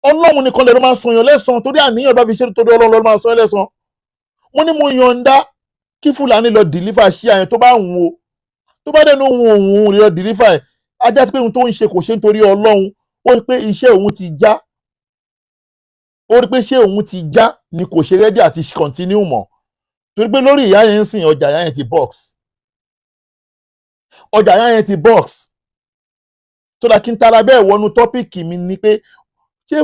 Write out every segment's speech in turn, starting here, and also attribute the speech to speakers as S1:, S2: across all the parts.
S1: Ọlọ́run nìkan lè máa san yàn lẹ́san torí àníyàn bá fi ṣe torí Ọlọ́run ló máa san yàn lẹ́san. Mo ní mo yọ̀ǹda kí Fúlàní lọ deliver ṣíà yẹn tó bá wù ú, tó bá dẹnu òun lọ deliver ẹ̀, ajá sí pé ohun tó ń ṣe kò ṣe nítorí Ọlọ́run, ó rí pé iṣẹ́ òun ti já, ó rí pé iṣẹ́ òun ti já ni kò ṣe rẹ́dí àti continue mọ́ torí pé lórí ìyá yẹn ń sìn ọjà ìyá yẹn ti box, ọjà ìyá yẹn ti box. tó dà kí n tara bẹ́ẹ̀ wọnú tọ́pìkì mi ni pé ṣé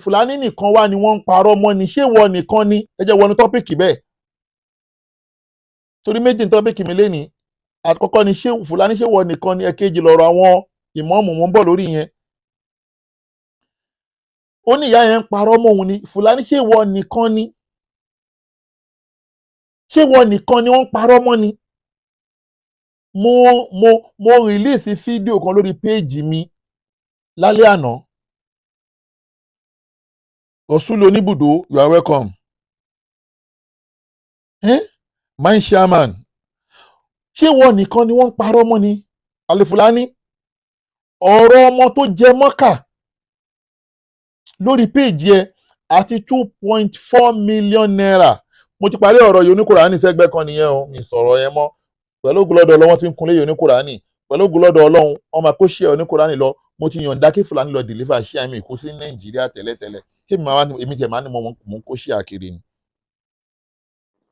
S1: Fúlàní nìkan wá ni wọ́n ń parọ́ mọ́ ni, ṣé wọ́n nìkan ni? Ẹ jẹ́ wọnú tọ́pìkì bẹ́ẹ̀ torí méjì ní tọ́pìkì mi lénìí. Àkọ́kọ́ ni ṣé Fúlàní ṣé wọ́n nìkan ni, ẹ̀kejì lọ́rọ̀ àwọn ìmọ̀ọ́mù mò ń bọ̀ lórí yẹn. Ó ní ìyá yẹn ń parọ́ mọ́ òun ni, Fúlàní ṣé wọ́n nìkan ni, ṣé wọ́n nìkan ni wọ́n ń parọ́ mọ́ ni? mo release fídíò kan lórí péèjì mi lálẹ́ àná. Osulu Oníbùdó, you are welcome. My chairman, ṣé wọ́n nìkan ni wọ́n ń parọ́ mọ́ ni? Alifulani, ọ̀rọ̀ ọmọ tó jẹ mọ́kà lórí péèjì ẹ àti 2.4 million naira. Mo ti parí ọ̀rọ̀ Oníkùránì sẹ́gbẹ́ kan nìyẹn o, mi sọ̀rọ̀ yẹn mọ́. Pẹ̀lú ògo lọ́dọ̀ Ọlọ́run tí ń kunlé Oníkùránì, pẹ̀lú ògo lọ́dọ̀ Ọlọ́run ọmọ kó ṣe Oníkùránì lọ. Mo ti yọ̀ǹda kí Fúlàní lọ deliver ṣí àmì ìkú sí Nàìjíríà tẹ́lẹ̀tẹ́lẹ̀. Kí èmi jẹ̀ máa ní mo ń kó ṣí àkiri ni.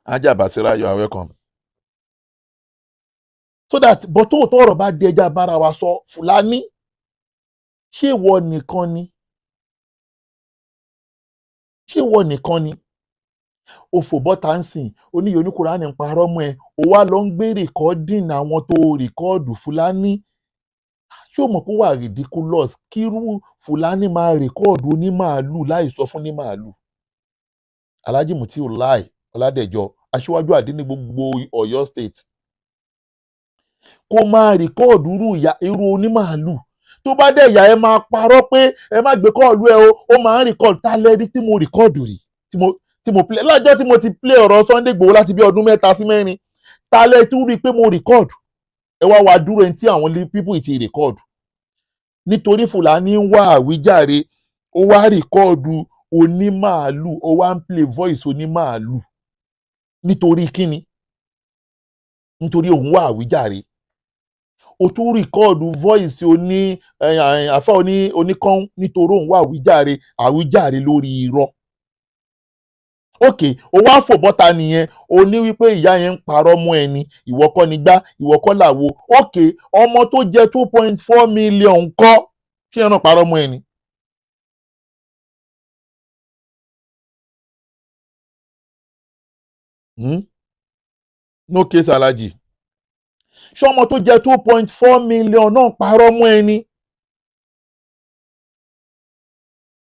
S1: Ajá Basira, you are welcome. So that but tó ọ̀rọ̀ bá di ẹja bára wa sọ, Fúlàní ṣé ìwọ nìkan ni, ṣé ìwọ nìkan ni? Òfò bọ́ta ń sìn oníyè Oníkùránì ń parọ́ mọ́ ẹ, ó wá lọ ń gbé rìkọ́dìn àwọn tó rìkọ́ọ̀dù Fúlàní. Ṣé o mọ̀ pé wà ridiculous kírú Fúlàní máa rìkọ́ọ̀dù onímàálù láì sọ fún onímàálù? Alhaji Mutiu Lai Ọládẹ̀jọ, aṣíwájú àdínní gbogbo Ọ̀yọ́ state, kó máa rìkọ́ọ̀dù irú onímàálù. Tó bá dẹ̀ yà ẹ máa parọ́ pé ẹ má gbé kọ́ọ̀lù ẹ o, ó máa ń rìkọ́ọ̀dù. Tá lẹ́rí tí mo rìkọ́ọ̀dù rí tí mo play lọ́jọ́ tí mo ti play ọ̀rọ̀ Sunday Igboho láti bí ọdún 3 sí 4. Tá lẹ́ tún rí i pé mo rìkọ́ọ̀dù? Ẹ wá dúró ẹni tí àwọn people ti rìkọ́ọ̀dù. Nítorí Fúlàní ń wá àwíjàre, ó wá rìkọ́ọ̀dù onímàálù, ó wá ń play voice onímàálù. Nítorí kíni? Nítorí òun wá àwíjàre. Ó tún rìkọ́ọ̀dù voice àfá oníkan nítorí òun wá àwíjàre lórí irọ́. Okay, ó wá fò bọ́ta nìyẹn, ó ní wípé ìyá yẹn ń parọ́ mọ́ ẹni, ìwọ kọ́ ni gbá, ìwọ kọ́ làwo. Okay, ọmọ tó jẹ 2.4 million ńkọ́, ṣé yẹn náà parọ́ mọ́ ẹni? No case Alhaji. Ṣé ọmọ tó jẹ 2.4 million náà parọ́ mọ́ ẹni?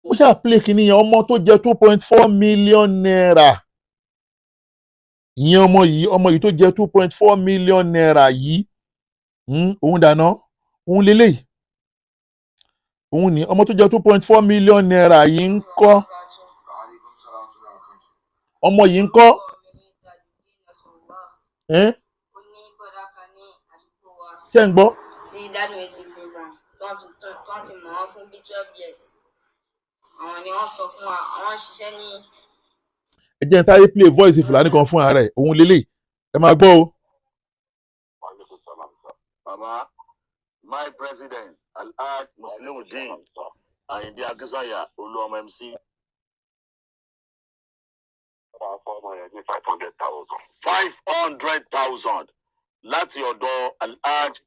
S1: Mo ṣáà play kìíní yẹn, ọmọ tó jẹ 2.4 million naira. Ìyẹn ọmọ yìí tó jẹ 2.4 million naira yìí, òun dáná, òun lélẹ́yìí. Òun ni ọmọ tó jẹ 2.4 million naira yìí ń kọ́. Ọmọ yìí ń kọ́. Ṣé ń gbọ́?
S2: Tí dádì mi ti fi gbà tó ti mọ̀ wọ́n fún bí 12 years. Àwọn ni wọ́n sọ fún wa, àwọn ṣiṣẹ́ ní.
S1: Ẹ jẹ́ n sáré play voice Fúlàní kan fún ara ẹ̀, òun lélẹ́yìí. Ẹ máa gbọ́ o.
S3: Baba, my president, Alhaji Musliuddin Ayinde Akínsànyà Olúọmọ MC. 500,000 láti ọ̀dọ̀ Alhaji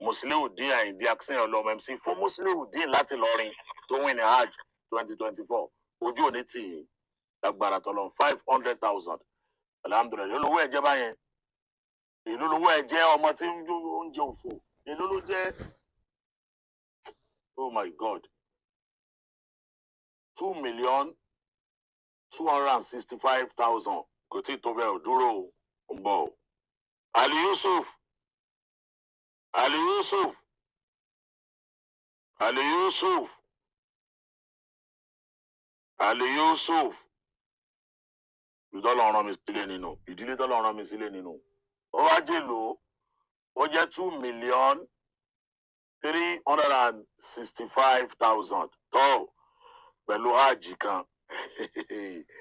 S3: Musliuddin Ayinde Akínsànyà Olúọmọ MC fún Musliuddin láti lọrin tó win ní Hajj 2024. Ojú òní tì í lágbára tọ́lọ́ 500,000. Alhamdulillah, olówó ẹ̀jẹ̀ báyẹn. Èló lówó ẹ̀jẹ̀ ọmọ tí ń jẹ òfò. Èló ló jẹ́. Oh my God. 2,265,000. Kò tí tó bẹ́ẹ̀ ò dúró ò ń bọ̀. Ali Yusuf. Ali Yusuf. Ali Yusuf. Ali Yusuf. Ìdílé ọ̀ràn mi sílẹ̀ nínú. Ìdílé tọ́lọ̀ ọ̀ràn mi sílẹ̀ nínú. Ó wá jèlò. Ó jẹ́ 2,365,000. Tó pẹ̀lú hajj kan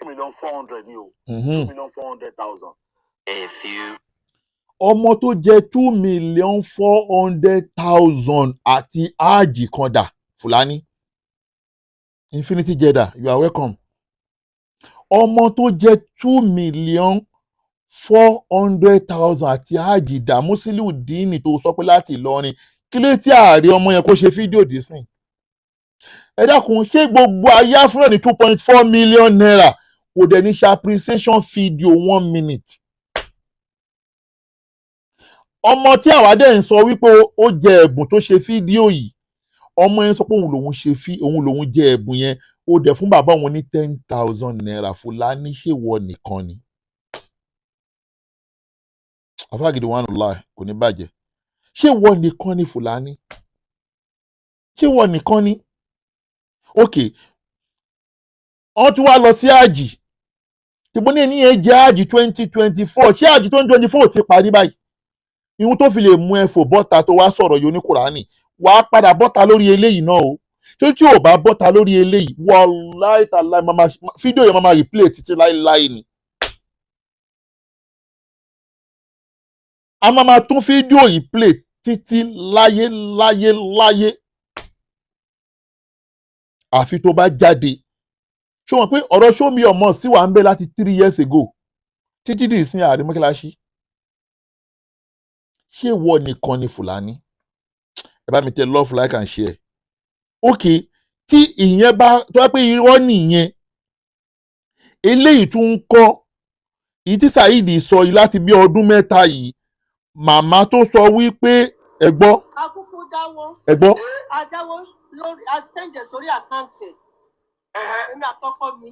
S3: 2,400,000 ni o
S1: Mhm.
S3: 2,400,000.
S4: A few
S1: ọmọ tó jẹ 2,400,000 àti áàjì kan dà Fúlàní Infinity Jeddah you are welcome. ọmọ tó jẹ 2,400,000 àti áàjì dà Musiliu Díìnì tó sọ pé láti Ìlọrin kí ló tí ààrẹ ọmọ yẹn kó ṣe fídíò dé sìn. ẹ dákun ṣé gbogbo ayé áfúrẹ́ ní 2.4 million naira kò dẹ̀ ní ṣe appreciation video 1 minute. ọmọ tí àwa dẹ̀ ń sọ wípé ó jẹ ẹ̀bùn tó ṣe fídíò yìí ọmọ yẹn sọ pé òun lòun jẹ ẹ̀bùn yẹn ó dẹ̀ fún bàbá òun ní 10,000 naira Fúlàní ṣèwọ nìkan ni. àfáàgìdì wà lọ́la kò ní bàjẹ́ ṣèwọ nìkan ni Fúlàní ṣèwọ nìkan ni. ok wọ́n tún wá lọ sí àjì tìbọn ní ẹni yẹn jẹ́ àjì 2024 ṣé àjì 2024 ti parí báyìí ihun tó fi lè mú ẹ fò bọ́ta tó wá sọ̀rọ̀ yìí oníkùránì wàá padà bọ́ta lórí eléyìí náà o tí ò bá bọ́ta lórí eléyìí wàláì tàláì fídíò yẹn máa replay títí láéláé ni. a máa tún fídíò yìí play títí láyé àfi tó bá jáde ṣé wọn pé ọ̀rọ̀ show me your mouth sí wà ń bẹ láti 3 years ago títí dì sí ààrẹ mọ́kíláṣí. ṣé ìwọ nìkan ni Fúlàní ẹ bá mi tẹ love like and share. ok tí ìyẹn bá tó wá pé irọ́ nìyẹn eléyìí tún ń kọ́ èyí tí Saheed sọ yìí láti bí ọdún mẹ́ta yìí màmá tó sọ wípé ẹ gbọ́.
S5: akúkú dáwó.
S1: ẹ gbọ́.
S5: adáwó lórí àtẹ̀jẹ̀ sórí àkáǹtì èmi àkọ́kọ́ mi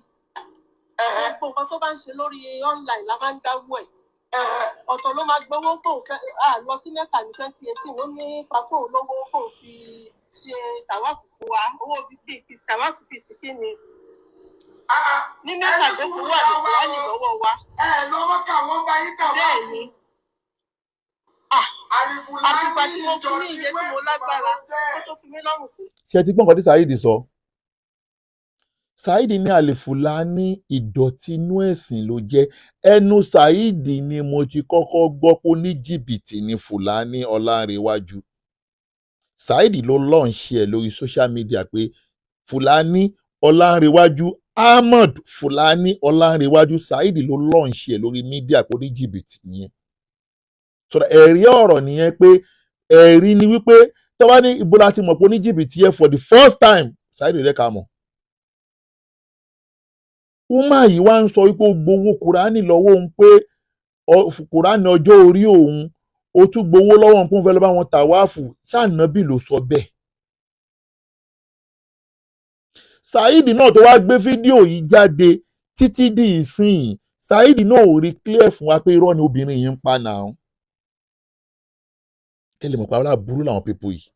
S5: gbogbo nǹkan tó bá ń ṣe lórí online la máa ń dáwó ẹ̀ ọ̀tọ̀ ló máa gbowó kó lọ sí mẹ́ta ní 2018 ó ní papò olówó kó fi ṣe tàwáfù fún wa owó bíbí fi tàwáfù bíi ti kí ni ní mẹ́ta tó fún wa ní kúránì lọ́wọ́ wa.
S4: lọ́wọ́ kà wọ́n bá yín kà wá.
S5: bẹ́ẹ̀ ni àtìgbà tí mo fún ní iye tí mo lágbára ó tó fi mí lọ́rùn kù.
S1: ṣé ẹ ti gbọ́ nǹkan tí Saheed sọ Saheed ní Al-Fulani ìdọ̀tí inú ẹ̀sìn ló jẹ́ ẹnu Saheed ni mo ti kọ́kọ́ gbọ́ pé ní jìbìtì ní Fúlàní Ọlánrewájú Saheed ló lọ́ọ̀ṣì ẹ̀ lórí social media pé Fúlàní Ọlánrewájú Ahmad Fúlàní Ọlánrewájú Saheed ló lọ́ọ̀ṣì ẹ̀ lórí mídíà pé ní jìbìtì nìyẹn sọ̀rọ̀ ẹ̀rí ọ̀rọ̀ nìyẹn pé ẹ̀rí ni wípé tó bá ní ibo la ti mọ̀ pé ní jìbìtì yẹn for the first time Saheed rẹ̀ ká mọ̀ wúmà yìí wá ń sọ wípé ó gbowó kùránì lọ́wọ́ òun pé kùránì ọjọ́ orí òun ó tún gbowó lọ́wọ́ òun pé òun fẹ́ lọ bá wọn tàwáàfù ṣáànábì ló sọ bẹ́ẹ̀. Saheed náà tó wá gbé fídíò yìí jáde títí di ìsìn Saheed náà ò rí clear fún wa pé irọ́ ni obìnrin yìí ń pa náà. kí lè mọ̀ pé àwọn burú làwọn pípọ̀ yìí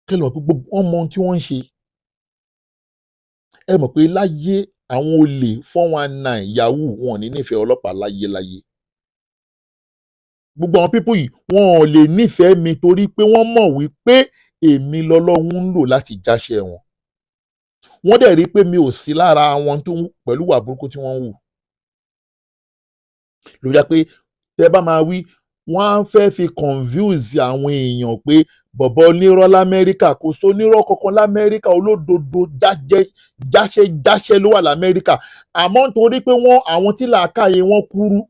S1: kí lè mọ̀ pé gbogbo wọn mọ ohun tí wọ́n ń ṣe. ẹ mọ̀ pé láyé àwọn olè 419 yahoo wọn ò ní nífẹ̀ẹ́ ọlọ́pàá láyé. gbogbo àwọn pípọ̀ yìí wọn ò lè nífẹ̀ẹ́ mi torí pé wọ́n mọ̀ wípé èmi lọ́lọ́run ń lò láti jáṣẹ́ wọn. wọ́n dẹ̀ rí pé mi ò sí lára wọn tó pẹ̀lú wà burúkú tí wọ́n ń wù. ló jẹ́ pé tẹ́ bá máa wí wọ́n á fẹ́ fi confuse àwọn èèyàn pé bọ̀bọ̀ onírọ́ lamẹ́ríkà kò sónírọ́ kankan lamẹ́ríkà olódodo jáṣẹ́ ló wà lamẹ́ríkà àmọ́ nítorí pé àwọn tí làákàyè wọn kúrú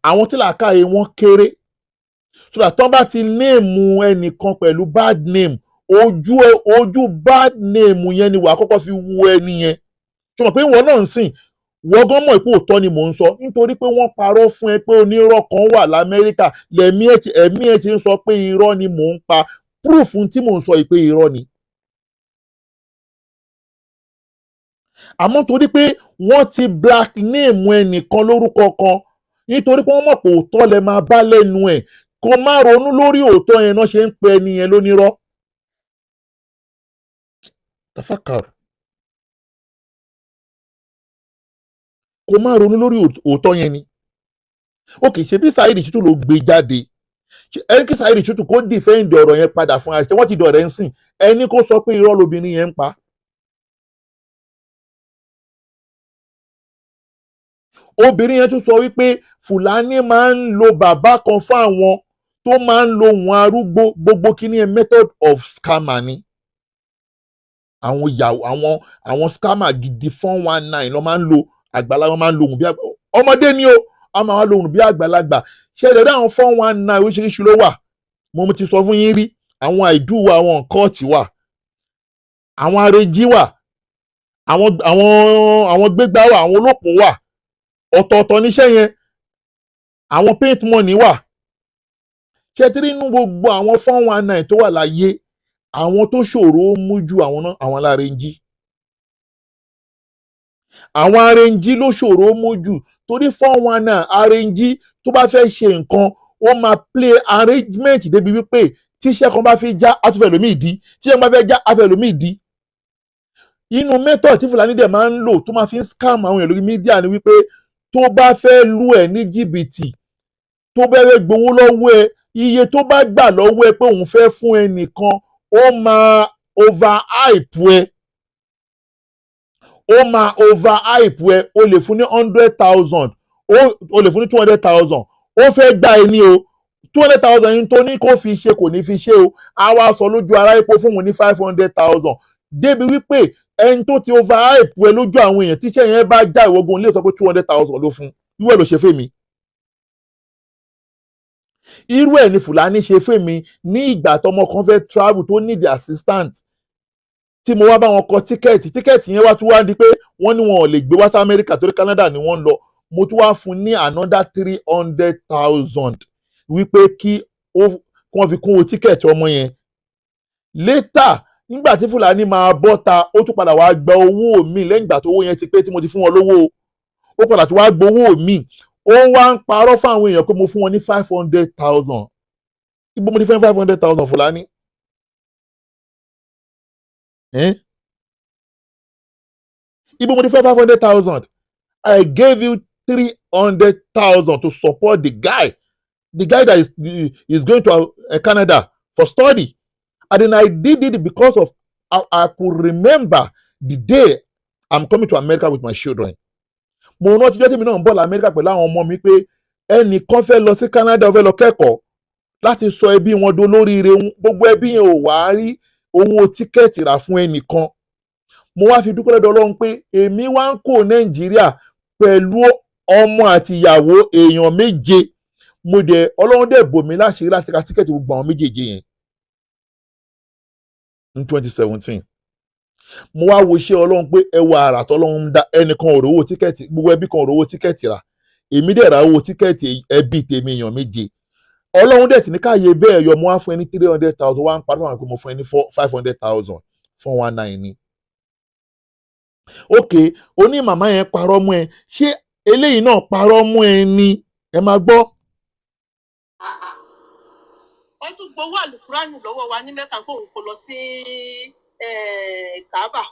S1: àwọn tí làákàyè wọn kéré so that tán bá ti néèmù ẹnìkan pẹ̀lú bad name ojú bad name yẹn ni wàá kọ́kọ́ fi wo ẹni yẹn ṣé mọ̀ pé ìwọ náà ń sìn wọ́n gan mọ̀ pé òótọ́ ni mò ń sọ nítorí pé wọ́n parọ́ fún ẹ pé onírọ́ kan wà lamẹ́ríkà ẹ̀mí ẹ̀ ti ń sọ pé irọ́ ni mò ń pa proof tí mò ń sọ yìí pé irọ́ ni. àmọ́ torí pé wọ́n ti black name ẹnìkan lórúkọ kan nítorí pé wọ́n mọ̀ pé òótọ́ lẹ máa bá lẹ́nu ẹ̀ kó má ronú lórí òótọ́ yẹn náà ṣe ń pe ẹni yẹn lónírọ́. tafakar kó má ronú lórí òótọ́ yẹn ni. ok ṣebí Saheed Shittu ló gbé jáde ẹni kí Saheed Shittu kó dìfẹ́ǹdì ọ̀rọ̀ yẹn padà fún ara ṣe wọ́n ti dọ̀rẹ́ ń sìn ẹni kó sọ pé irọ́ lobìnrin yẹn ń pa. obìnrin yẹn tún sọ wípé Fúlàní máa ń lo bàbá kan fún àwọn tó máa ń lo ohun arúgbó gbogbo kíní ẹ method of scammer ni. àwọn ìyàwó àwọn scammer gidi 419 ló máa ń lo àgbàlagbà máa ń lo ohun bí ọmọdé ni o a máa wá lo ohun bí àgbàlagbà ṣe é dẹ́dẹ́ àwọn 419 oríṣiríṣi ló wà mo ti sọ fún yín rí àwọn àìdú wà àwọn kọ́ọ̀tì wà àwọn arẹjí wà àwọn gbégbá wà àwọn olóòpó wà ọ̀tọ̀ọ̀tọ̀ níṣẹ́ yẹn àwọn paint money wà ṣe tí nínú gbogbo àwọn 419 tó wà láyé àwọn tó ṣòro mú ju àwọn alárẹ̀njí àwọn arẹ̀njí ló ṣòro mú jù torí 419 arẹ̀njí tó bá fẹ́ ṣe nǹkan ó máa play arrangement débi wípé tíṣẹ́ kan bá fi já àtúfẹ́ lómi ìdí tíṣẹ́ kan bá fẹ́ já àfẹ́ lómi ìdí inú method tí Fúlàní dẹ̀ máa ń lò tó máa fi ń scam àwọn èèyàn lórí mídíà ni wípé tó bá fẹ́ lù ẹ́ ní jìbìtì tó bẹ̀rẹ̀ gbowó lọ́wọ́ ẹ iye tó bá gbà lọ́wọ́ ẹ pé òun fẹ́ fún ẹ nìkan ó máa overhype ẹ o lè fún ní 100,000 o lè fún ní 200,000 ó fẹ́ gbà ẹ ní o 200,000 yìí tó ní kó fi ṣe kò ní fi ṣe o a wá sọ lójú ara epo fún òun ní 500,000 débi wípé ẹni tó ti overhype ẹ lójú àwọn èèyàn tíṣẹ́ yẹn bá já ìwọ́gun lè sọ pé 200,000 ló fún irú ẹ̀ ló ṣe fèmí irú ẹ̀ ni Fúlàní ṣe fèmí ní ìgbà tọmọ kan fẹ́ travel tó need assistant tí mo wá bá wọn kọ tíkẹ́ẹ̀tì yẹn wá tún wá di pé wọ́n ní wọn ò lè gbé wá sí Amẹ́ríkà torí Canada ni wọ́n ń lọ mo tún wá fún ní another 300,000 wípé kí wọ́n fi kún owó tíkẹ́ẹ̀tì ọmọ yẹn later nígbà tí Fúlàní máa bọ́ta ó tún padà wá gba owó mi lẹ́yìn ìgbà tó owó yẹn ti pé tí mo ti fún wọn lówó ó padà tún wá gba owó mi ó wá ń parọ́ fún àwọn èèyàn pé mo fún wọn ní 500,000 ibo mo ti fẹ́ 500,000 Fúlàní ibo mo ti fẹ́ 500,000 I gave you 300,000 to support the guy that is going to Canada for study. And then I did it because of I could remember the day I'm coming to America with my children. Mo rántí jọ́ tí mi náà ń bọ̀ lamẹ́ríkà pẹ̀lú àwọn ọmọ mi pé ẹnìkan fẹ́ lọ sí Canada fẹ́ lọ kẹ́kọ̀ọ́ láti sọ ẹbí wọn dolóríire gbogbo ẹbí yẹn ò wá rí owó tíkẹ́ẹ̀tì rà fún ẹnìkan. Mo wá fi dúpẹ́ lọ́dọ̀ Ọlọ́run pé èmi wá ń kó Nàìjíríà pẹ̀lú ọmọ àti ìyàwó èèyàn méje mo dẹ̀ Ọlọ́run dẹ̀ bò mí láṣìírí láti ra tíkẹ́ẹ̀tì gbogbo àwọn méjèèjì yẹn ní 2017 mo wá wo iṣẹ́ Ọlọ́run pé ẹ wà àrà tọ́lọ́run ń dá ẹnìkan ò rówó tíkẹ́ẹ̀tì gbogbo ẹbí kan ò rówó tíkẹ́ẹ̀tì rà èmi dẹ̀ ra owó tíkẹ́ẹ̀tì ẹbí tèmi èèyàn méje Ọlọ́run dẹ̀ tí ní káyé bẹ́ẹ̀ yọ mo wá fún ẹ ní 300,000 wá ń parí àwọn pé mo fún ẹ ní 500,000 419 ni. ok oní màmá yẹn parọ́ mú ẹ ṣé eléyìí náà parọ́ mú ẹ ni ẹ máa gbọ́.
S5: ó tún gbowó àlùkùránì lọ́wọ́ wa ní Mẹ́kà kóun kò lọ sí Káàbà.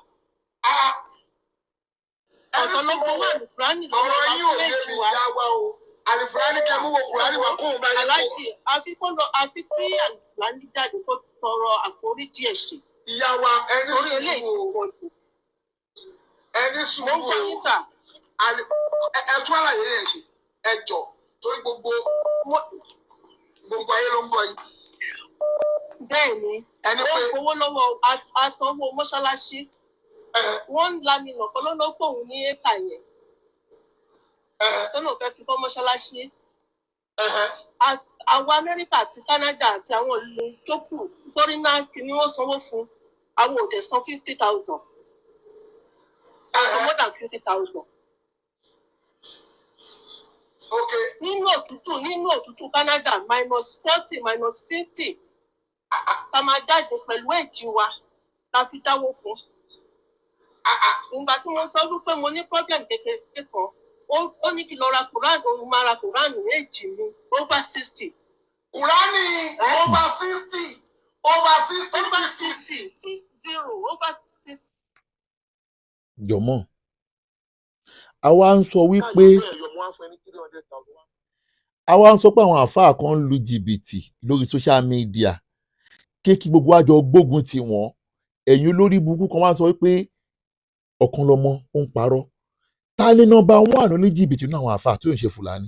S5: ọ̀tọ̀ ló gbowó àlùkùránì lọ́wọ́ wa
S4: ọ̀rọ̀ yín ò yé mi yá wa o àlùkùránì kẹ́ mú wo kùránì wá kóun bá yẹ kó.
S5: aláàjì àfi kí àlùkùránì jáde kó tọrọ àforíjì ẹ̀ṣẹ̀.
S4: ìyá wa ẹni
S5: torí eléyìí
S4: sùúrù
S5: kò
S4: o
S5: jù.
S4: ẹni
S5: mo
S4: sùúrù
S5: ń gbọ́ yín
S4: o
S5: sà.
S4: ẹ tún àlàyé yẹn ṣe ẹ jọ torí gbogbo ayé ló ń bọ̀ yín.
S5: bẹ́ẹ̀ ni
S4: ẹni
S5: ó
S4: pé
S5: gbowó lọ́wọ́ asanwó mọ́ṣáláṣí wọ́n ń lami nǹkan ló ló fóun ní éka yẹn tó náà fẹ́ fi kọ́ mọ́ṣáláṣí. àwọn Amẹ́ríkà àti Canada àti àwọn ìlú tó kù torí náà kí ni wọ́n sanwó fún àwọn òde san 50,000 more than 50,000.
S4: okay
S5: nínú òtútù Canada -40 -50 tá máa jáde pẹ̀lú èjì wa la fi dáwó fún. ìgbà tí wọ́n sọ wípé mo ní problem kékeré kan ó ní kí lọ ra Quran òun máa ra Quran èjì mi over 60.
S4: kùránì over 60 over 60.
S1: jọ̀mọ́ àwa ń sọ wípé àwa ń sọ pé àwọn àáfàá kan ń lu jìbìtì lórí social media kí gbogbo àjọ gbógun tì wọ́n, ẹ̀yin olórí burúkú kan wá sọ pé ọ̀kan lọmọ ó ń parọ́. Ta ni nọ́mbà 1 ní jìbìtì nínú àwọn àáfàá tó ń ṣe Fùlàní?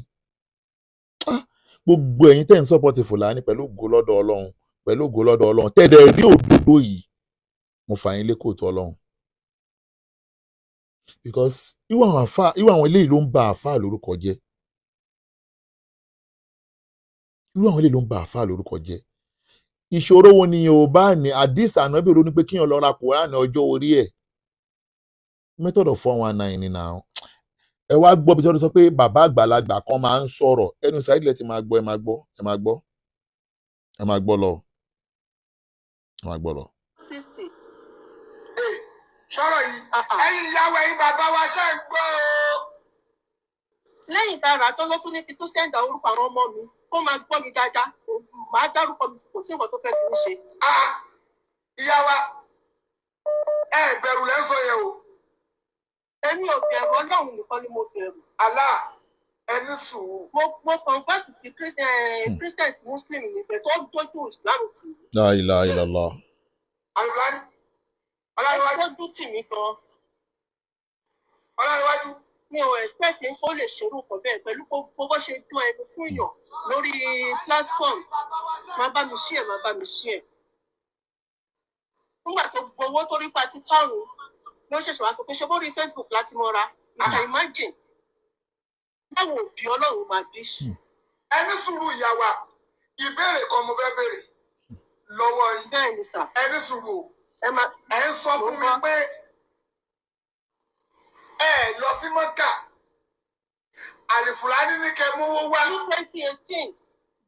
S1: Gbogbo ẹ̀yin tẹ́ ń sọ́pọ̀tì Fùlàní pẹ̀lú ògo lọ́dọ̀ Ọlọ́run tẹ́lẹ̀ rí òdodo yìí, mo fà yín lé kóòtù Ọlọ́run, because irú àwọn eléyìí ló ń ba àáfàá lórúkọ jẹ́. Ìṣòro wo ni Yorùbá ní? Àdìs Ànábì ló ní pé kíyàn lọ ra Kùránì ọjọ́ orí ẹ̀. Method of 419 ni now. Ẹ wá gbọ́ bí tí wọ́n sọ pé bàbá àgbàlagbà kan máa ń sọ̀rọ̀, ẹnu Saheed lẹ ti máa gbọ́, ẹ máa gbọ́ lọ.
S5: 60.
S4: Sọ̀rọ̀ yìí, ẹ̀yin ìyàwó ẹ̀yin bàbá wa ṣe ń gbọ́ o.
S5: Lẹ́yìn tá a rà tán ló tún ní kí tó sẹ́ńdà orúkọ àwọn ọmọ mi kó máa gbọ́ mi dáadáa, màá dárúkọ mi kò sí nǹkan tó fẹ́ fi mí ṣe.
S4: Ìyá wa, ẹ bẹ̀rù lẹ́sọ̀ yẹn o.
S5: Èmi ò bẹ̀rù, Ọlọ́run nìkan ni mo bẹ̀rù.
S4: Allah, ẹni sùúrù.
S5: Mo convert sí Christian sí Muslim níbẹ̀ tó dójú Islam tì mí.
S1: La ilaha illallah.
S4: Àlùfáàní, Ọlárẹ̀wájú.
S5: Tó dún tì mí gan.
S4: Ọlárẹ̀wájú.
S5: Mi ò expect kó lè ṣerú nǹkan bẹ́ẹ̀ pẹ̀lú bó ṣe dún ẹnu fún yàn lórí platform. Má bá mi share. Nígbà tó gbowó tó rí pati karùn-ún ló ṣẹ̀ṣẹ̀ wá sọ pé ṣe bó rí Facebook láti mọ́ra. You can imagine. Báwo òbí Ọlọ́run máa bí?
S4: Ẹni sùúrù ìyá wa, ìbéèrè kan mo fẹ́ béèrè lọ́wọ́ yín.
S5: Bẹ́ẹ̀ ni sà.
S4: Ẹni sùúrù o.
S5: Ẹ
S4: ń sọ fún mi pé ẹ lọ sí Mọ́kà, Àlìfùlání ní kẹ́ mówó wá.
S5: Ní 2018,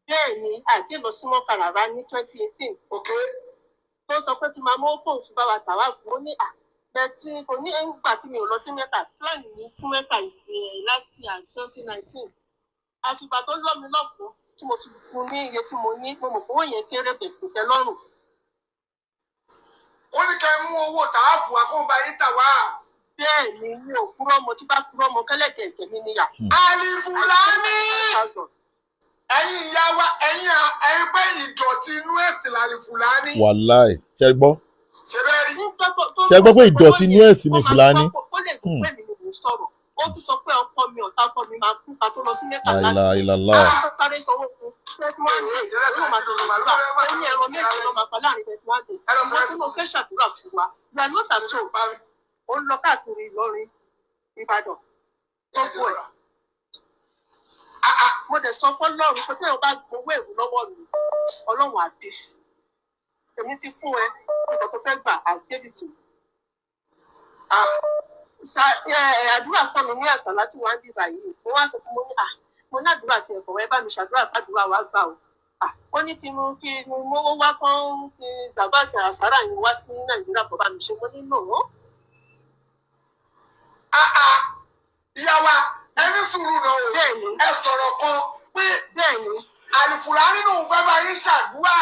S5: bẹ́ẹ̀ ni àti lọ sí Mọ́kà rárá ní 2018.
S4: Ok.
S5: Tó sọ pé kí n máa mówó fóun fún bàbá tàwa fún ó ní bẹ́ẹ̀tì kò ní ẹ̀ǹgbà tí mi ò lọ sí Mẹ́kà plan ní fún Mẹ́kà last year 2019. Àfìgbà tó lọ́ mi lọ́fọ̀ọ́ tí mo fi fún ní iye tí mo ní mo mọ̀ pé owó yẹn kéré bèbè tẹ́ lọ́rùn.
S4: Ó ní kẹ́ mú owó tàwáàfù àkóńbá yín tàwa.
S5: Bẹ́ẹ̀ ni mi ò kúrọ́ ọmọ tí bá kúrọ́ ọmọ kẹ́lẹ́kẹ̀ẹ́ mi níyà.
S4: Àlìfùlání! Ẹ̀yin ìyá wa, ẹ̀yin pé ìdọ̀tí inú ẹ̀sìn l'Àlìfùlání.
S1: Wàláì, ṣe gbọ́?
S4: Ṣé bẹ́ẹ̀ rí?
S1: Ṣe gbọ́ pé ìdọ̀tí inú ẹ̀sìn ni Fùlàní?
S5: Ó lè gbé pé mi ò ní sọ̀rọ̀. Ó tún sọ pé ọkọ mi ọ̀tá ọkọ mi máa kú ká tó lọ sí Mẹ́kà láti.
S1: La ilaha.
S5: Ó sáré sanwó fún 21 days. Ó máa sọ̀rọ̀ màlúwà. Ó ní ẹ̀rọ méjì ló máa pa láàrin 21 days. Ìwọ́n tí mo fẹ́ ṣàdúrà fún wa. You are not at all. Ó ń lọ káàkiri Ìlọrin, Ìbàdàn. Gbogbo ẹ̀. Mo dẹ̀ sọ fọ́lọ́run pé tí o bá gbowó èrú lọ́wọ́ mi, Ọlọ́run àdé. Èmi ti fún ẹ nǹkan tó fẹ́ gbà àdébìtì. Àdúrà kọ́ mi ní àṣà láti wá ń bíbà yìí. Mo wá sọ fún mo ní àdúrà tí ẹ̀kọ́ ẹ bá mi ṣàdúrà fàdúrà wá gbà o. Ó ní kí n mówó wá kán kí bàbá àti àṣàrà yìí wá sí Nàìjíríà kó bá mi ṣe mo nílò wọn.
S4: Ìyá wa, ẹni sùúrù náà o. Ẹ sọ̀rọ̀ kan pé Àlìfùlání nù fẹ́ bá yín ṣàdúrà.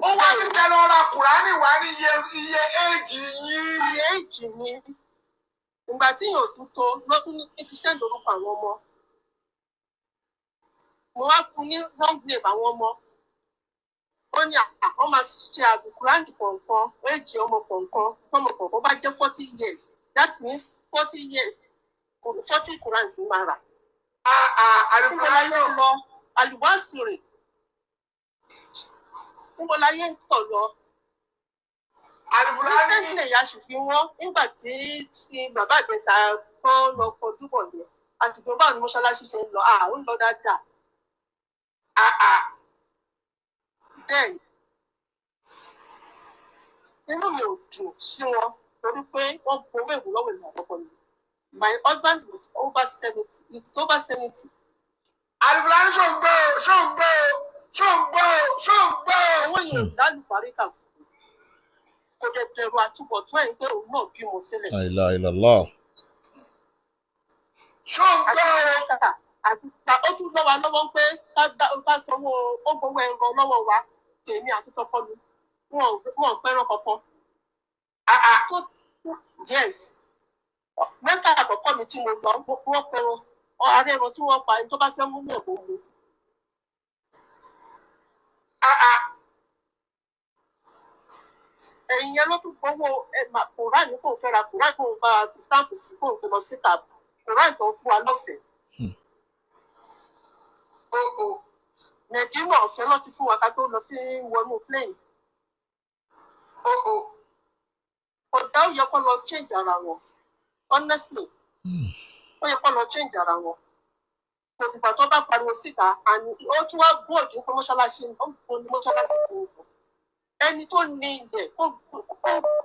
S4: Ó wá ní kẹ́ lọ ra Kùránì wá ní iye éèjì yín.
S5: Iye éèjì mi. Ìgbà tí yóò tún tó lọ́dún ní fi sẹ́ǹdì orúkọ àwọn ọmọ. Mo wá fún ní long name àwọn ọmọ. Ó ní àwọn máa ṣe Kùránì kọ̀ọ̀kan, éèjì ọmọ kọ̀ọ̀kan, ọmọ kọ̀ọ̀kan bá jẹ́ 40 years. That means 40 years. 40 Quran sí máa rà.
S4: Àlìfùlání náà
S5: lọ àlùwàsùrè. Níbo láyé ń tọ̀ lọ?
S4: Àlìfùlání.
S5: Ní ìyá ṣùgbọ́n wọn nígbà tí bàbá ìbẹ̀ta kan lọ kọjú bọ̀ yẹn. Àtìgbò báwo ni mọ́ṣáláṣí ṣe ń lọ? Ó ń lọ dáadáa. Bẹ́ẹ̀ni. Inú mi ò dùn sí wọn torí pé wọ́n gbowó èwù lọ́wọ́ ìlú àkọ́kọ́ mi. My husband is over 70. He's over 70.
S4: Àlìfùlání ṣó ń gbọ́.
S5: Owó yẹn lálùbáríkà fún mi. Kò dẹ̀ bẹ̀rù àtúbọ̀tán ẹ̀ pé òun náà bímọ sílẹ̀.
S1: La ilaha illallah.
S4: Ṣó ń gbọ́.
S5: Àti ó tún lọ́wọ́ lọ́wọ́ pé ká sanwó ó gbowó ẹran lọ́wọ́ wa tèmi àti tọkọ mi. Wọ́n ò pẹ́ràn kankan. Yes. Mẹ́ta àkọ́kọ́ mi tí mo lọ wọ́n pẹ́ràn ààrẹ ẹ̀rọ tí wọ́n pa ẹni tó bá fẹ́ mú náà kó mú. ẹ̀yìn yẹn ló tún gbowó kùrán kò fẹ́ ra kùrán kò bá ti stamp sí kò tó lọ síta kùrán tó fún wa lọ́fẹ̀ẹ́. nàìjíríà ọ̀fẹ́ ló ti fún wa ká tó lọ sí wọnú plane. ọ̀dà ó yẹ kó lọ change ara wọn honestly ó yẹ kó lọ change ara wọn. òdìgbà tó bá pariwo síta àní ó tún wá gbọ́dọ̀ pé mọ́ṣáláṣí ó ń pọn ní mọ́ṣáláṣí ti ń bọ̀. ẹni tó ní ilẹ̀ kó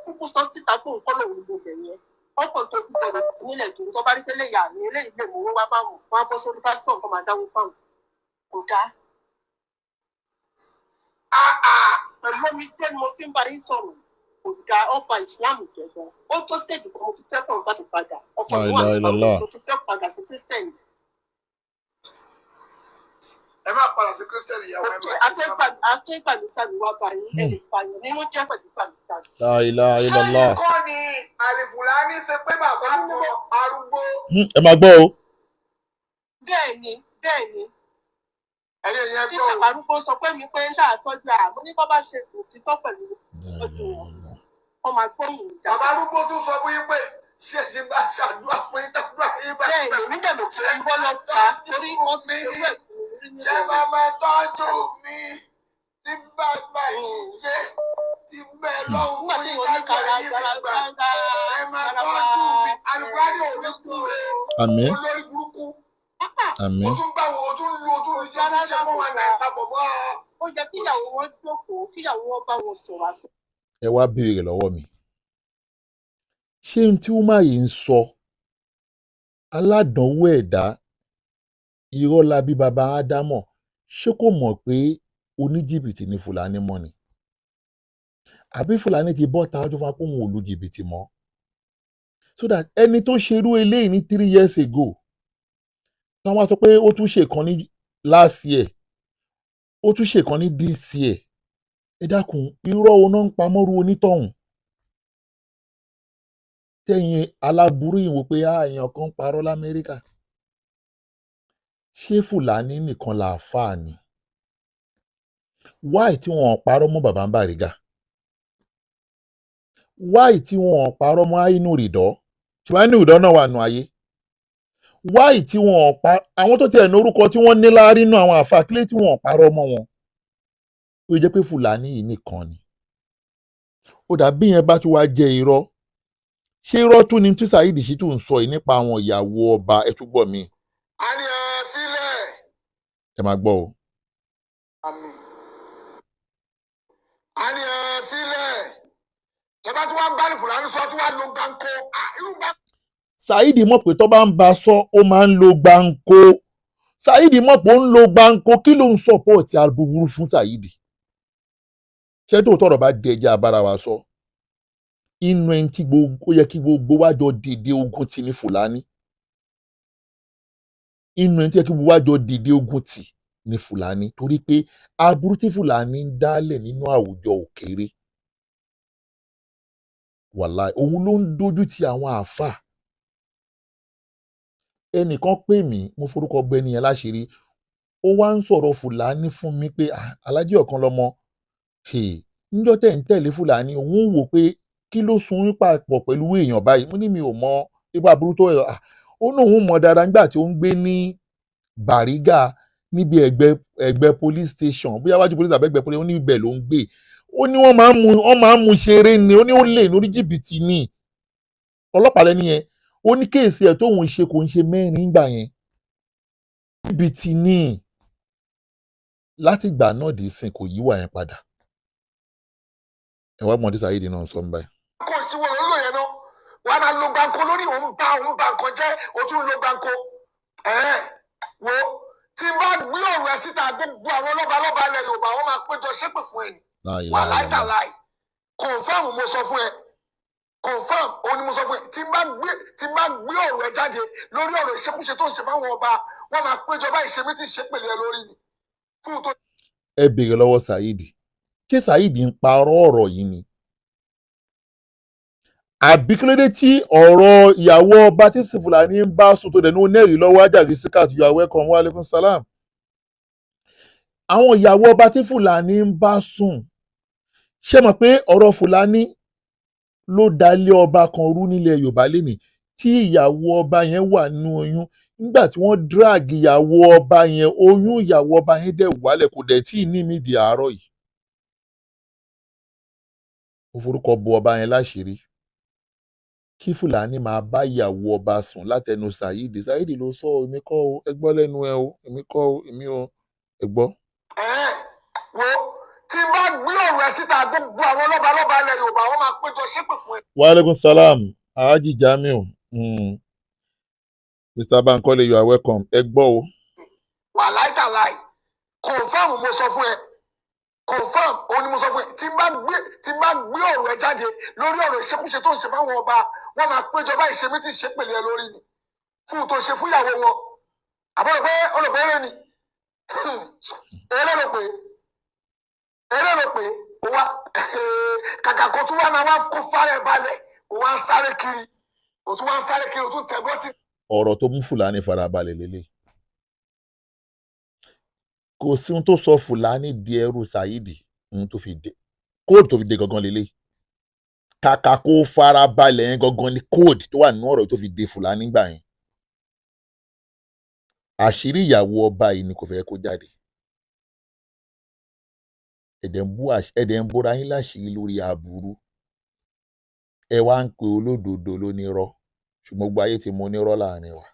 S5: kúkú sọ síta tó nǹkan lòun ló bẹ̀ yẹn ọkàn tó kú bẹ̀rẹ̀ nílẹ̀ tó ń tọ́ bá rí pélé yà ní eléyìí lè mú owó wá báwọn wọn á bọ́ sórí bá sọ̀ nǹkan máa dáwó fáwọn kò dáa. pẹ̀lú omi tí mo fi ń bá yín sọ̀rọ̀ kò dáa ọba ìsìláàmù jẹ̀gbọ́n ó tó stéèjì kan mo ti fẹ́ kàn bá ti padà ọkọ̀ mi wà nípa mo ti fẹ́ padà sí kírísítẹ̀nì.
S4: ẹ má padà sí kírísítẹ̀nì ìyàwó ẹ má.
S5: akégbàmítàmí wá bá yín ẹnì ìpààyàn ni wọ́n jẹ́ pẹ̀lú gbàmítàmí.
S1: La ilaha illallah.
S4: ṣé nǹkan ni àlìfùlání ṣe pé bàbá kan arúgbó.
S1: Ẹ máa gbọ́ o.
S5: bẹ́ẹ̀ ni
S4: ẹ̀yin yẹn
S5: tí
S4: gbọ́
S5: bàbá arúgbó sọ pé mi pé ṣáàtọ́jú àmọ́ ní bọ́ bá ṣe òtítọ́ pẹ̀lú ọjọ́ wọn wọ́n máa gbóhùn ìjà.
S4: bàbá arúgbó tún sọ fún yín pé ṣé ẹ ti bá ṣàdúrà fún yín tàdúrà yín bá
S5: bẹ́ẹ̀ ni nígbà tó ti wọ́n lọ ta torí wọ́n ti ṣe wẹ̀
S4: ṣé màmá tọ́jú mi tí bàbá yìí ṣe ti bẹ́ẹ̀ lọ́wọ́
S5: nígbà
S4: fún
S5: tí
S4: yín
S5: wọ́n ní
S4: tàdúrà yín gbà ṣé màmá tọ́jú mi alùpùpù ò ní kú rẹ̀
S1: Àmín.
S4: olórí burúkú
S1: Àmín.
S4: o tún bá wọn o tún lu o tún lu jẹ́ kí ṣe fún wa náà papọ̀ mọ́ ọ.
S5: ó yẹ kíyàwó wọn jókòó kíyàwó wọn bá wọn sọ̀rọ̀ àṣọ.
S1: Ẹ wá béèrè lọ́wọ́ mi. Ṣé n tí Wúmà yìí ń sọ aládàánwò ẹ̀dá irọ́ la bí baba Ádámọ̀ ṣé kò mọ̀ pé oníjìbìtì ni Fùlàní mọ́ ni? Àbí Fùlàní ti bọ́ ta ọjọ́ fún apóhùn òlu jìbìtì mọ́? So that ẹni tó ṣerú eléyìí ní 3 years ago táwọn wá sọ pé ó tún ṣèkan ní last year ó tún ṣèkan ní this year ẹ dákun irọ́ wo náà ń pamọ́rú onítọ̀hún tẹ̀yìn aláburú yìí wò pé èèyàn kan ń parọ́ l'Amẹ́ríkà ṣé Fùlàní nìkan làáfàá ni wáì tí wọn ò parọ́ mọ́ bàbá ń Bàrígà wáì tí wọn ò parọ́ mọ́ Àínú Rìdọ́ ṣùgbọ́n Àínú Rìdọ́ náà wà nù ayé wáì tí wọn ò pa àwọn tó tiẹ̀ ní orúkọ tí wọ́n ní láárí nù àwọn àfáà kílé tí wọn ò parọ́ mọ́ wọn ó jẹ́ pé Fùlàní yìí nìkan ni ó dà bí yẹn bá tún wá jẹ́ irọ́ ṣé irọ́ tún ni tí Saheed Shittu ń sọ yìí nípa àwọn ìyàwó ọba ẹ tún gbọ́ mi.
S4: a ní ẹ sílẹ̀.
S1: Ẹ máa gbọ́ o.
S4: àmín. a ní ẹ sílẹ̀. ẹ bá tún wá bá Fùlàní sọ tí wàá lo gbáǹkó irú gbá.
S1: Saheed mọ̀ pé tó bá ń ba sọ ó máa ń lo gbáǹkó Saheed mọ̀ pé ó ń lo gbáǹkó kí ló ń sọ̀pọ̀tì aburú fún Saheed ṣé tó tọrọ bá di ẹjẹ abára wa sọ inú ẹni tí gbogbo ó yẹ kí gbogbo wájọ dìde ogun tì ní Fùlàní inú ẹni tí yẹ kí gbogbo wájọ dìde ogun tì ní Fùlàní torí pé aburú tí Fùlàní ń dálẹ̀ nínú àwùjọ òkèèrè wàláì òun ló ń dojú ti àwọn àáfàá ẹnìkan pè mí mo forúkọ gbé ẹni yẹn láṣìírí ó wá ń sọ̀rọ̀ Fùlàní fún mi pé alájí ọ̀kan lọ́mọ níjọ́ tẹ̀ ń tẹ̀lé Fùlàní òun wò pé kí ló sun yín papọ̀ pẹ̀lú èèyàn báyìí mo ní mi ò mọ ipa burú tó ẹ̀rọ ó ní òun mọ̀ dáadáa nígbà tí ó ń gbé ní Bàrígà níbi ẹ̀gbẹ́ police station bóyá wájú police àbẹ́gbẹ́ police ó ní ibẹ̀ ló ń gbé ó ní wọ́n máa ń mú ṣeré ni ó ní ó lè lórí jìbìtì ni ọlọ́pàá lẹ́ni yẹn ó ní kéèsì ẹ̀ tóun ṣe kò ń ṣe mẹ́rin gbà yẹn jìbìtì ni láti ìgbà náà dé sin kò yíwà yẹn padà ẹ wá mọ̀ ní Saheed náà sọ ń báyìí.
S4: kò sí wọn lò yẹn náà wọn máa lo gbáǹkó lórí òun bá nǹkan jẹ́ o tún lo gbáǹkó wo tí n bá gbé ọ̀rọ̀ ẹ síta gbogbo àwọn lọ́balọ́ba ilẹ̀ Yorùbá wọn máa péjọ ṣépè fún ẹ ní wà láìtàláì confam mo sọ fún ẹ confam òun ni mo sọ fún ẹ tí n bá gbé ọ̀rọ̀ ẹ jáde lórí ọ̀rọ̀ ìṣekúṣe tó ń ṣe fáwọn ọba wọn máa péjọ báyìí ṣe mí tí ṣépèlé ẹ lórí ni fún tó.
S1: ẹ béèrè lọ́wọ́ Saheed ṣé Saheed ń parọ́ ọ̀rọ̀ yìí ni àbí kí ló dé tí ọ̀rọ̀ ìyàwó ọba tí sì Fúlàní ń bá sùn tó dẹ̀ ní ó nẹ́rìí lọ́wọ́ Àjàgí Síkàt, you are welcome, wa alaikum salam. àwọn ìyàwó ọba tí Fúlàní ń bá sùn, ṣé mọ̀ pé ọ̀rọ̀ Fúlàní ló dalé ọba kan rú nílẹ̀ Yorùbá lénìí, tí ìyàwó ọba yẹn wà nínú oyún, nígbà tí wọ́n drag ìyàwó ọba yẹn, oyún ìyàwó ọba yẹn dẹ̀ wálẹ̀, kò dẹ̀ tí ì ní mí di àárọ̀ yìí. ó forúkọ bo ọba yẹn láṣìírí kí Fúlàní máa bá ìyàwó ọba sùn látẹnu Saheed. Saheed ló sọ ọ́, èmi kọ́ o, ẹ gbọ́ lẹ́nu ẹ o, èmi kọ́ o, èmi o, ẹ gbọ́.
S4: wo tí n bá gbé ọ̀rọ̀ ẹ síta, gbogbo àwọn lọ́balọ́ba ilẹ̀ Yorùbá wọ́n máa péjọ ṣépè fún ẹ.
S1: Wa alaikum salam, Alhaji Jamiu. Mr. Bankole, you are welcome. ẹ gbọ́ o.
S4: wà láìtàláì confam mo sọ fún ẹ, confam òun ni mo sọ fún ẹ, tí n bá gbé ọ̀rọ̀ ẹ jáde lórí ọ̀rọ̀ ìṣekúṣe tó ń ṣe fáwọn ọba, wọ́n máa péjọ báyìí ṣe mítí ṣépèlé ẹ lórí ni fún tó ṣe fúnyàwó wọn. àbọ̀rọ̀ pé olùbẹ̀rẹ̀ ni eré ló pé ó wá kàkà kó tún wá máa wá kó fárẹ̀ balẹ̀, ó wá ń sáré kiri, ó tún tẹ̀gbọ́ tí.
S1: ọ̀rọ̀ tó mú Fúlàní farabalẹ̀ lélẹ̀, kò sí ohun tó sọ Fúlàní di ẹrú Saheed, ohun tó fi dé kóòdù tó fi dé gangan lélẹ̀, kàkà kó farabalẹ̀ yẹn gangan ni kóòdù tó wà nínú ọ̀rọ̀ tó fi dé Fúlàní gbà yẹn. àṣírí ìyàwó ọba yìí ni kò fẹ́ kó jáde, ẹ̀dẹ̀ ń bóra yín láṣìírí lórí aburú, ẹ wá ń pe olódodo lónírọ́, ṣùgbọ́n gbogbo ayé ti mọ onírọ́ láàrin wa,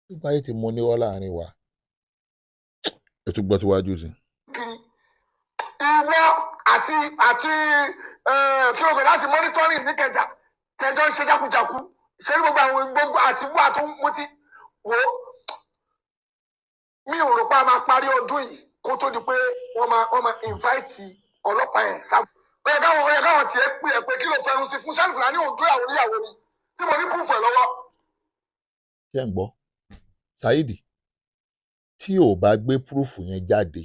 S1: gbogbo ayé ti mọ onírọ́ láàrin wa. ẹ tún gbọ́ síwájú sí.
S4: ìwọ àti kílógè láti mọ́nítọ́rìn níkẹjà tẹjọ́ ń ṣe jákujàku, ṣe ní gbogbo àti wà tó mo ti wò ó. mi ò rò pé a máa parí ọdún yìí kó tó di pé wọ́n máa invite ọlọ́pàá yẹn sábà. ó yẹ káwọn tiẹ̀ pè é pé kí ló fẹ́ràn sí fún sẹ́ni Fúlàní òun dóyàwó níyàwó ni tí mo ní proof ẹ̀ lọ́wọ́.
S1: ṣé ń gbọ́ Saheed, tí ò bá gbé proof yẹn jáde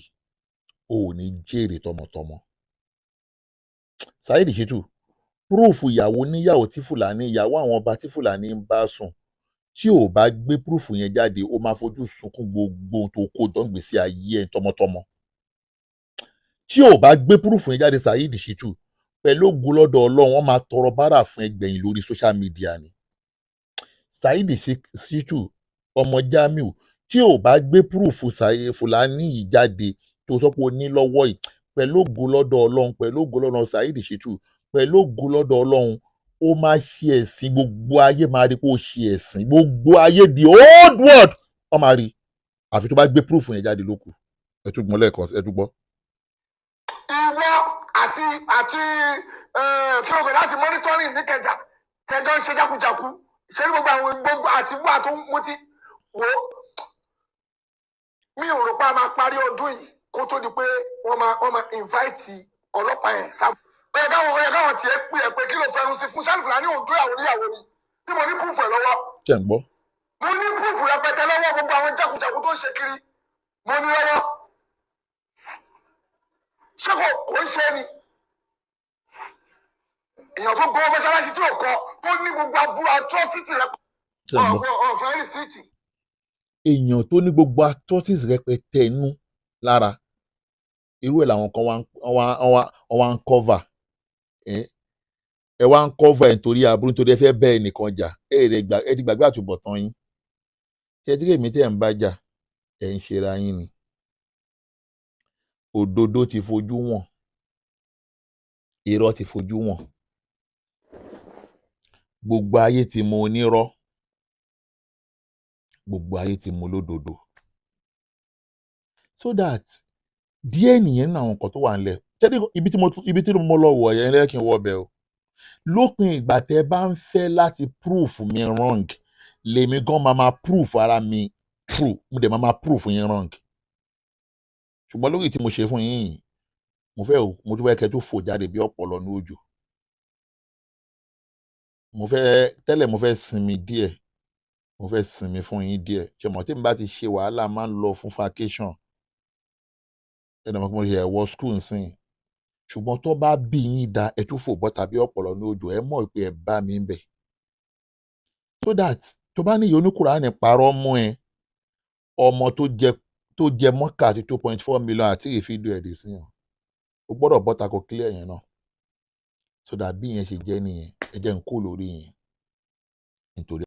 S1: ò ní jèrè tọmọtọmọ. Saheed Shittu, proof ìyàwó níyàwó tí Fúlàní, ìyàwó àwọn ọba tí Fúlàní ń bá sùn, tí ò bá gbé proof yẹn jáde ó máa fojú sunkún gbogbo tó kó jọ ń gbèsè ayé ẹ tọmọtọmọ. tí ò bá gbé proof yẹn jáde Saheed Shittu, pẹ̀lú ògo lọ́dọ̀ Ọlọ́run wọ́n máa tọrọ bárà fún ẹgbẹ̀yìn lórí social media ni. Saheed Shittu ọmọ Jamiu, tí ò bá gbé proof Fúlàní yìí jáde tó sọ pé o ní lọ́wọ́ yìí, pẹ̀lú ògo lọ́dọ̀ Ọlọ́run, pẹ̀lú ògo lọ́dọ̀ Saheed Shittu, pẹ̀lú ògo lọ́dọ̀ Ọlọ́run, ó máa ṣe ẹ̀sìn, gbogbo ayé máa rí pé ó ṣe ẹ̀sìn, gbogbo ayé the old world ó máa rí, àfi tó bá gbé proof yẹn jáde lókù. ẹ tún gbọ́ lẹ́ẹ̀kan, ẹ tún gbọ́.
S4: ìwọ àti kílógè láti mọ́nítọ́rìn níkẹjà tẹjọ́ ń ṣe jákujàku, ṣe ní gbogbo àti wà tó mo ti wò ó. mi ò rò pé a máa parí ọdún yìí kó tó di pé wọ́n máa invite ọlọ́pàá yẹn sábà. ó yẹ káwọn tiẹ̀ pè é pé kí ló fẹ́ràn sí fún sẹ́ni Fúlàní òun dóyàwó níyàwó ni tí mo ní proof ẹ̀ lọ́wọ́.
S1: ṣé ń gbọ́.
S4: mo ní proof rẹpẹtẹ lọ́wọ́, gbogbo àwọn jákujàku tó ń ṣe kiri mo ní lọ́wọ́. ṣé kò ń ṣe ni èèyàn tó gbọ́ mọ́ṣáláṣí tí ò kọ tó ní gbogbo aburú atrocity rẹ ọ̀fẹ́ rìsíìtì.
S1: èèyàn tó ní gbogbo atrocities rẹpẹtẹ inú lára, irú ẹ̀ làwọn kan wá ń cover. ẹ wá ń cover ẹ̀ nítorí aburú, nítorí ẹ fẹ́ bẹ́ ẹnìkan jà, ẹ ti gbàgbé àtúbọ̀tán yín. ṣé tí èmi tẹ̀ ń bá jà ẹ̀ ń ṣera yín ni. òdodo ti fojú wọn, irọ́ ti fojú wọn, gbogbo ayé ti mọ onírọ́, gbogbo ayé ti mọ olódodo. so that díẹ̀ nìyẹn nínú àwọn nǹkan tó wà nílẹ̀. ibi tí mo lọ wọ̀ yẹn lẹ́kìn wọ́ bẹ́ẹ̀ o. lópin ìgbà tẹ́ bá ń fẹ́ láti proof mi wrong, lèmi gan máa proof ara mi true, mo dẹ̀ máa proof yín wrong. ṣùgbọ́n lórí tí mo ṣe fún yín, mo tún fẹ́ kẹ́ tó fò jáde bí ọ̀pọ̀lọ́ ní òjò. mo fẹ́ sinmi díẹ̀, mo fẹ́ sinmi fún yín díẹ̀. ṣe mọ̀ tí mo bá ti ṣe wàhálà máa ń lọ fún vacation. ẹnì mọ̀ pé mo ṣe ẹ̀wọ̀ school nsìn, ṣùgbọ́n tó bá bí yín da ẹ tún fò bọ́ tàbí ọ̀pọ̀lọ́ ní òjò ẹ mọ̀ pé ẹ bá mi ń bẹ̀. So that tó bá ní ìyá oníkùránì parọ́ mọ́ ẹ ọmọ tó jẹ mọ́kà àti 2.4 million àti ìfídíò ẹ̀dì sí yàn o gbọ́dọ̀ bọ́ta kó clear yẹn náà so that bí yẹn ṣe jẹ́ nìyẹn ẹ jẹ́ n kú lórí yẹn nítorí